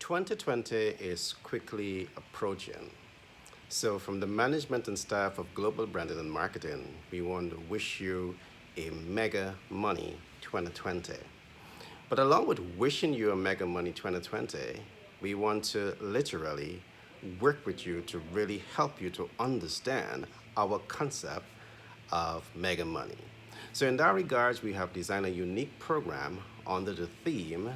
2020 is quickly approaching. So, from the management and staff of Global Branding and Marketing, we want to wish you a mega money 2020. But along with wishing you a mega money 2020, we want to literally work with you to really help you to understand our concept of mega money. So, in that regards, we have designed a unique program under the theme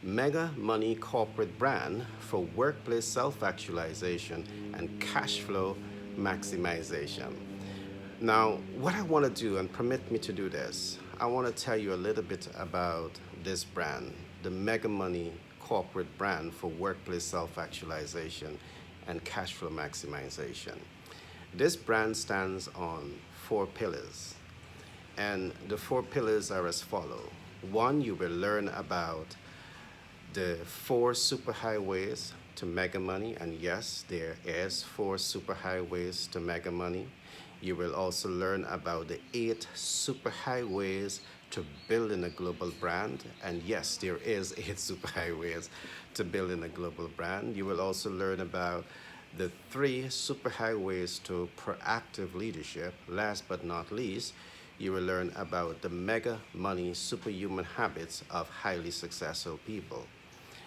Mega Money Corporate Brand for Workplace Self Actualization and Cash Flow Maximization. Now, what I want to do, and permit me to do this, I want to tell you a little bit about this brand, the Mega Money Corporate Brand for Workplace Self Actualization and Cash Flow Maximization. This brand stands on four pillars, and the four pillars are as follow. One, you will learn about the four superhighways to mega money, and yes, there is four superhighways to mega money. You will also learn about the eight superhighways to building a global brand, and yes, there is eight superhighways to building a global brand. You will also learn about the three superhighways to proactive leadership. Last but not least, you will learn about the mega money superhuman habits of highly successful people.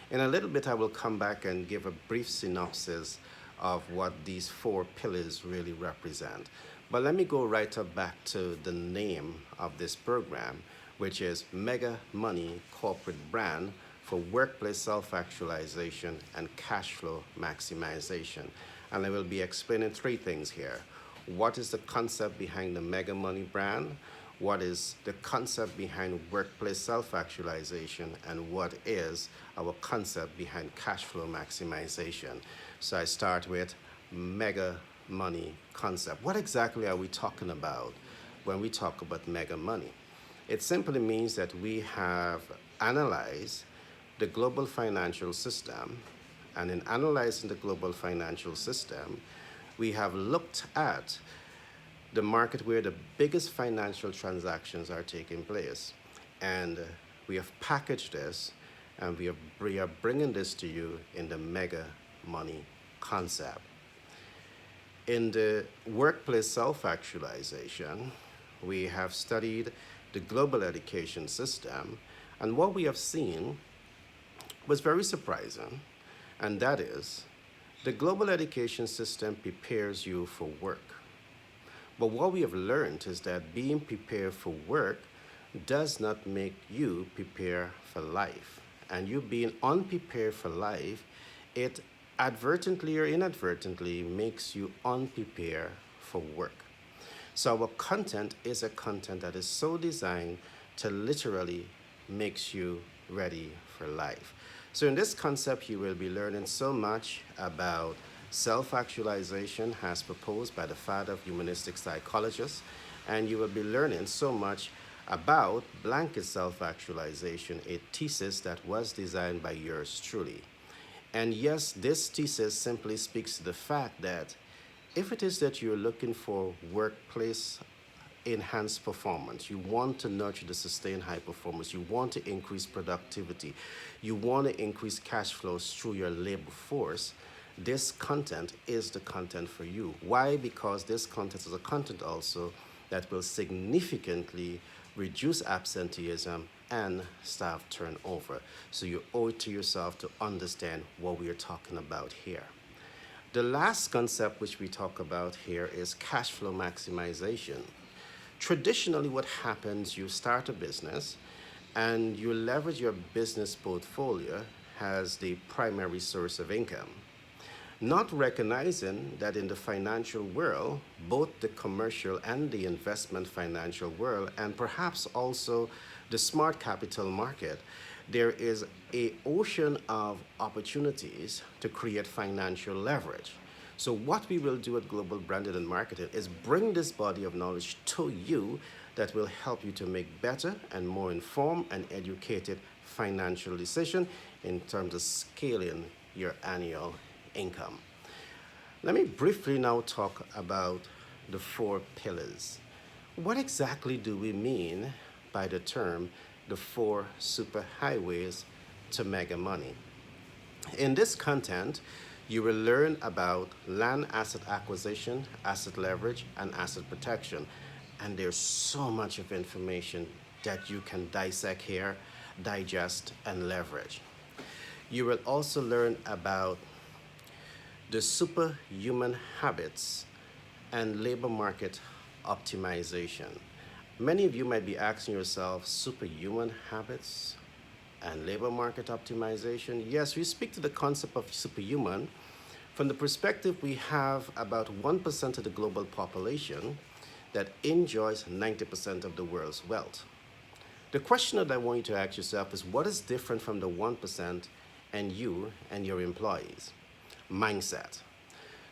In a little bit, I will come back and give a brief synopsis of what these four pillars really represent. But let me go right up back to the name of this program, which is Mega Money Corporate Brand for Workplace Self-Actualization and Cash Flow Maximization. And I will be explaining three things here. What is the concept behind the Mega Money brand? What is the concept behind workplace self-actualization, and what is our concept behind cash flow maximization? So I start with mega money concept. What exactly are we talking about when we talk about mega money? It simply means that we have analyzed the global financial system, and in analyzing the global financial system, we have looked at the market where the biggest financial transactions are taking place. And we have packaged this, and we are bringing this to you in the mega money concept. In the workplace self-actualization, we have studied the global education system, and what we have seen was very surprising, and that is the global education system prepares you for work. But what we have learned is that being prepared for work does not make you prepare for life. And you being unprepared for life, it advertently or inadvertently makes you unprepared for work. So our content is a content that is so designed to literally makes you ready for life. So in this concept, you will be learning so much about self-actualization as proposed by the father of humanistic psychologists, and you will be learning so much about blanket self-actualization, a thesis that was designed by yours truly. And yes, this thesis simply speaks to the fact that if it is that you're looking for workplace enhanced performance, you want to nurture the sustained high performance, you want to increase productivity, you want to increase cash flows through your labor force, this content is the content for you. Why? Because this content is a content also that will significantly reduce absenteeism and staff turnover. So you owe it to yourself to understand what we are talking about here. The last concept which we talk about here is cash flow maximization. Traditionally, what happens, you start a business and you leverage your business portfolio as the primary source of income, not recognizing that in the financial world, both the commercial and the investment financial world, and perhaps also the smart capital market, there is an ocean of opportunities to create financial leverage. So what we will do at Global Branding and Marketing is bring this body of knowledge to you that will help you to make better and more informed and educated financial decisions in terms of scaling your annual income. Let me briefly now talk about the four pillars. What exactly do we mean by the term the four superhighways to mega money? In this content, you will learn about land asset acquisition, asset leverage, and asset protection. And there's so much of information that you can dissect here, digest, and leverage. You will also learn about the superhuman habits and labor market optimization. Many of you might be asking yourself, superhuman habits and labor market optimization? Yes, we speak to the concept of superhuman from the perspective we have about 1% of the global population that enjoys 90% of the world's wealth. The question that I want you to ask yourself is what is different from the 1% and you and your employees? Mindset.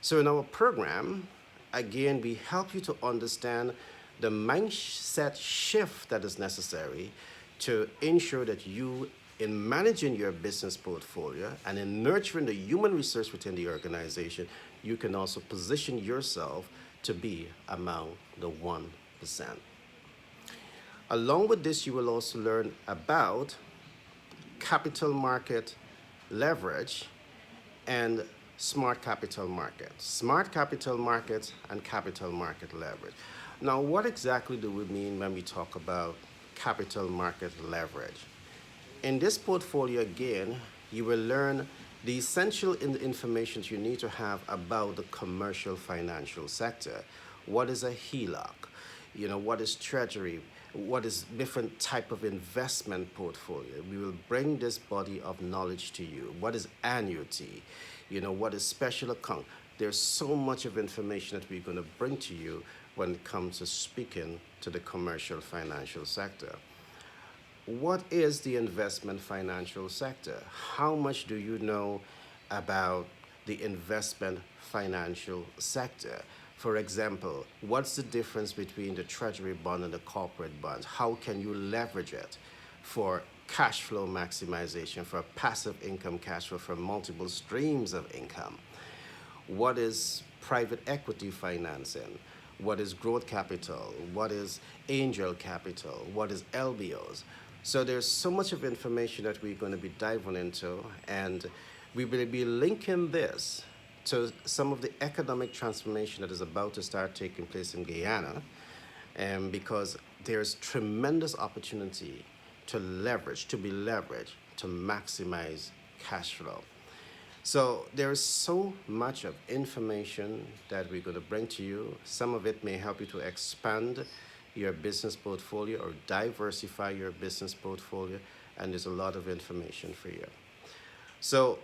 So in our program, again, we help you to understand the mindset shift that is necessary to ensure that you, in managing your business portfolio and in nurturing the human resource within the organization, you can also position yourself to be among the 1%. Along with this, you will also learn about capital market leverage and smart capital markets. Smart capital markets and capital market leverage. Now, what exactly do we mean when we talk about capital market leverage? In this portfolio, again, you will learn the essential information you need to have about the commercial financial sector. What is a HELOC? What is treasury? What is different type of investment portfolio? We will bring this body of knowledge to you. What is annuity? What is special account? There's so much of information that we're going to bring to you when it comes to speaking to the commercial financial sector. What is the investment financial sector? How much do you know about the investment financial sector? For example, what's the difference between the treasury bond and the corporate bonds? How can you leverage it for cash flow maximization, for passive income cash flow, for multiple streams of income? What is private equity financing? What is growth capital? What is angel capital? What is LBOs? So there's so much of information that we're going to be diving into, and we will be linking this to some of the economic transformation that is about to start taking place in Guyana, because there's tremendous opportunity to be leveraged to maximize cash flow. So there is so much of information that we're going to bring to you. Some of it may help you to expand your business portfolio or diversify your business portfolio, and there's a lot of information for you. So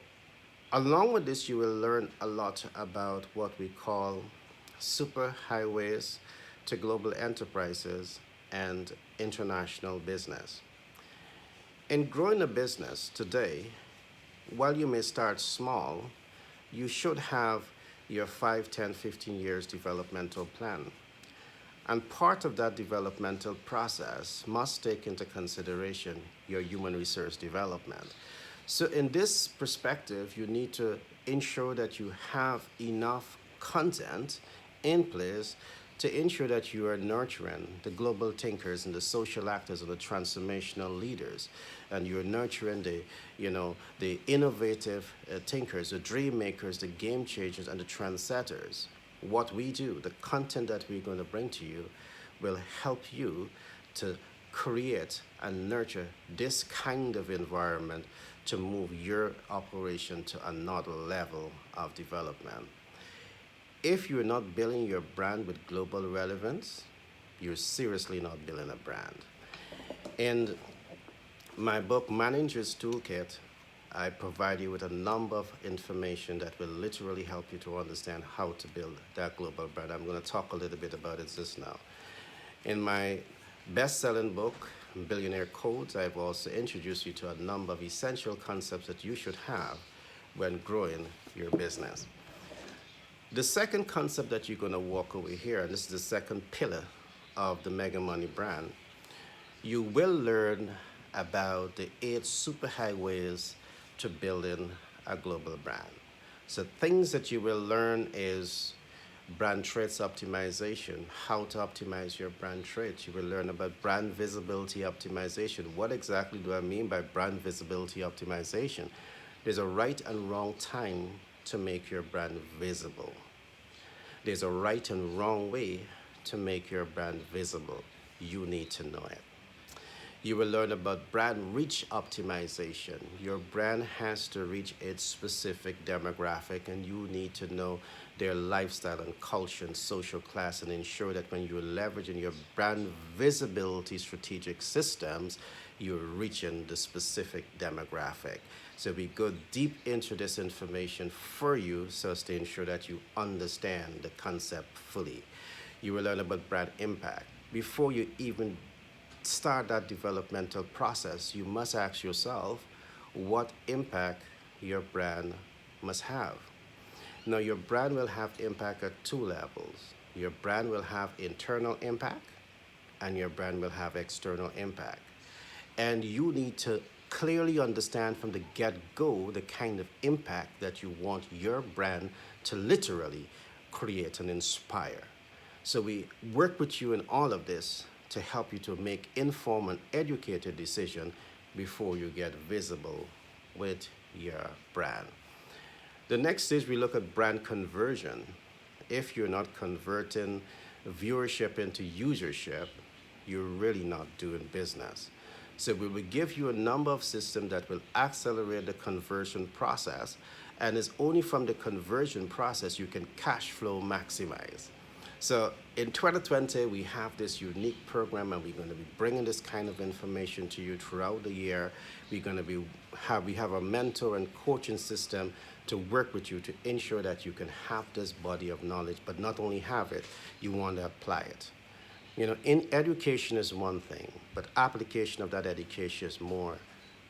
along with this, you will learn a lot about what we call superhighways to global enterprises and international business. In growing a business today, while you may start small, you should have your 5, 10, 15 years developmental plan. And part of that developmental process must take into consideration your human resource development. So in this perspective, you need to ensure that you have enough content in place to ensure that you are nurturing the global thinkers and the social actors and the transformational leaders, and you're nurturing the innovative thinkers, the dream makers, the game changers, and the trendsetters. What we do, the content that we're going to bring to you, will help you to create and nurture this kind of environment to move your operation to another level of development. If you're not building your brand with global relevance, you're seriously not building a brand. In my book, Manager's Toolkit, I provide you with a number of information that will literally help you to understand how to build that global brand. I'm going to talk a little bit about it just now. In my best-selling book, Billionaire Codes, I've also introduced you to a number of essential concepts that you should have when growing your business. The second concept that you're going to walk over here, and this is the second pillar of the Mega Money brand, you will learn about the 8 superhighways to building a global brand. So things that you will learn is brand traits optimization, how to optimize your brand traits. You will learn about brand visibility optimization. What exactly do I mean by brand visibility optimization? There's a right and wrong time to make your brand visible. There's a right and wrong way to make your brand visible. You need to know it. You will learn about brand reach optimization. Your brand has to reach its specific demographic, and you need to know their lifestyle and culture and social class and ensure that when you're leveraging your brand visibility strategic systems, you're reaching the specific demographic. So we go deep into this information for you so as to ensure that you understand the concept fully. You will learn about brand impact. Before you even start that developmental process, you must ask yourself what impact your brand must have. Now, your brand will have impact at two levels. Your brand will have internal impact, and your brand will have external impact. And you need to clearly understand from the get-go the kind of impact that you want your brand to literally create and inspire. So we work with you in all of this to help you to make informed and educated decision before you get visible with your brand. The next stage, we look at brand conversion. If you're not converting viewership into usership, you're really not doing business. So we will give you a number of systems that will accelerate the conversion process, and it's only from the conversion process you can cash flow maximize. So in 2020, we have this unique program, and we're going to be bringing this kind of information to you throughout the year. We're going to we have a mentor and coaching system to work with you to ensure that you can have this body of knowledge, but not only have it, you want to apply it. You know, in education is one thing, but application of that education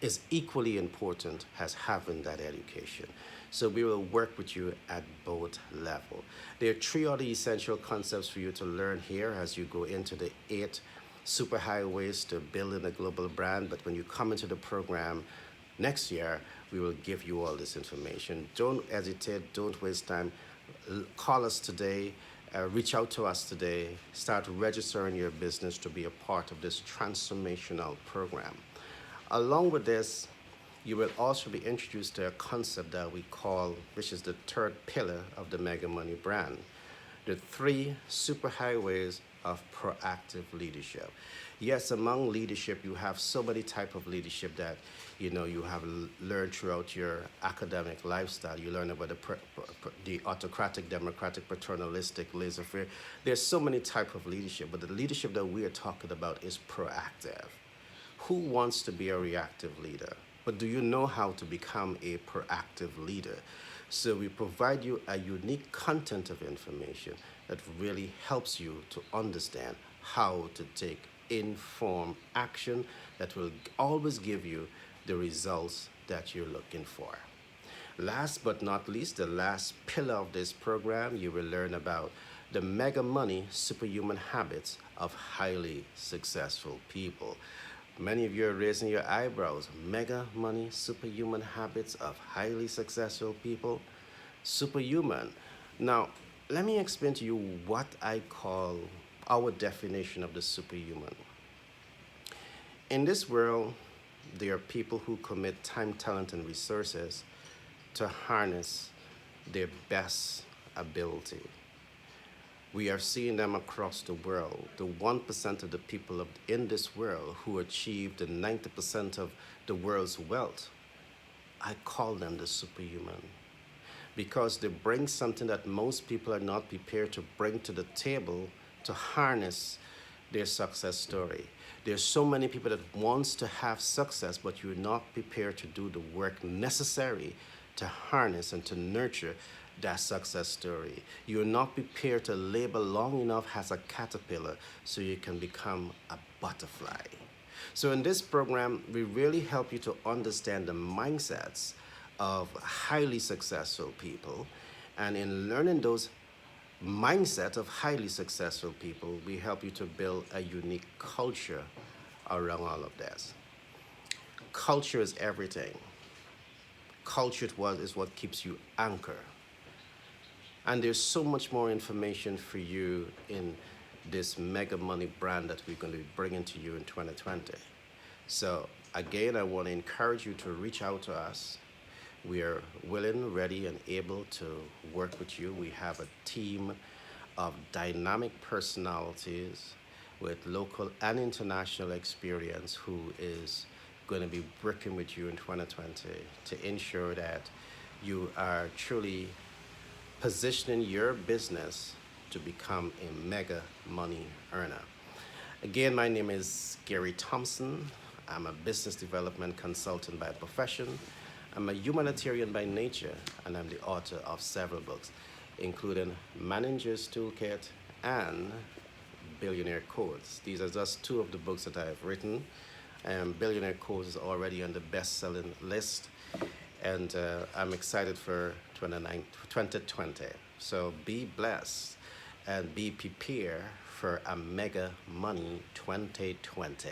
is equally important as having that education. So we will work with you at both levels. There are three other essential concepts for you to learn here as you go into the 8 superhighways to building a global brand. But when you come into the program next year, we will give you all this information. Don't hesitate, don't waste time. Call us today. Reach out to us today. Start registering your business to be a part of this transformational program. Along with this, you will also be introduced to a concept that we call, which is the third pillar of the Mega Money brand, the 3 superhighways of proactive leadership. Yes, among leadership, you have so many type of leadership that you have learned throughout your academic lifestyle. You learn about the autocratic, democratic, paternalistic, laissez-faire. There's so many type of leadership, but the leadership that we are talking about is proactive. Who wants to be a reactive leader? But do you know how to become a proactive leader? So we provide you a unique content of information that really helps you to understand how to take informed action that will always give you the results that you're looking for. Last but not least, the last pillar of this program, you will learn about the Mega Money superhuman habits of highly successful people. Many of you are raising your eyebrows. Mega Money superhuman habits of highly successful people. Superhuman. Now, let me explain to you what I call our definition of the superhuman. In this world, there are people who commit time, talent, and resources to harness their best ability. We are seeing them across the world. The 1% of the people in this world who achieve the 90% of the world's wealth, I call them the superhuman, because they bring something that most people are not prepared to bring to the table to harness their success story. There's so many people that wants to have success, but you're not prepared to do the work necessary to harness and to nurture that success story. You're not prepared to labor long enough as a caterpillar so you can become a butterfly. So in this program, we really help you to understand the mindsets of highly successful people. And in learning those mindset of highly successful people, we help you to build a unique culture around all of this. Culture is everything. Culture is what keeps you anchored. And there's so much more information for you in this Mega Money brand that we're going to be bringing to you in 2020. So again, I want to encourage you to reach out to us. We are willing, ready, and able to work with you. We have a team of dynamic personalities with local and international experience who is going to be working with you in 2020 to ensure that you are truly positioning your business to become a mega money earner. Again, my name is Gary Thompson. I'm a business development consultant by profession. I'm a humanitarian by nature, and I'm the author of several books, including Manager's Toolkit and Billionaire Codes. These are just two of the books that I have written. Billionaire Codes is already on the best-selling list, and I'm excited for 2020. So be blessed and be prepared for a mega money 2020.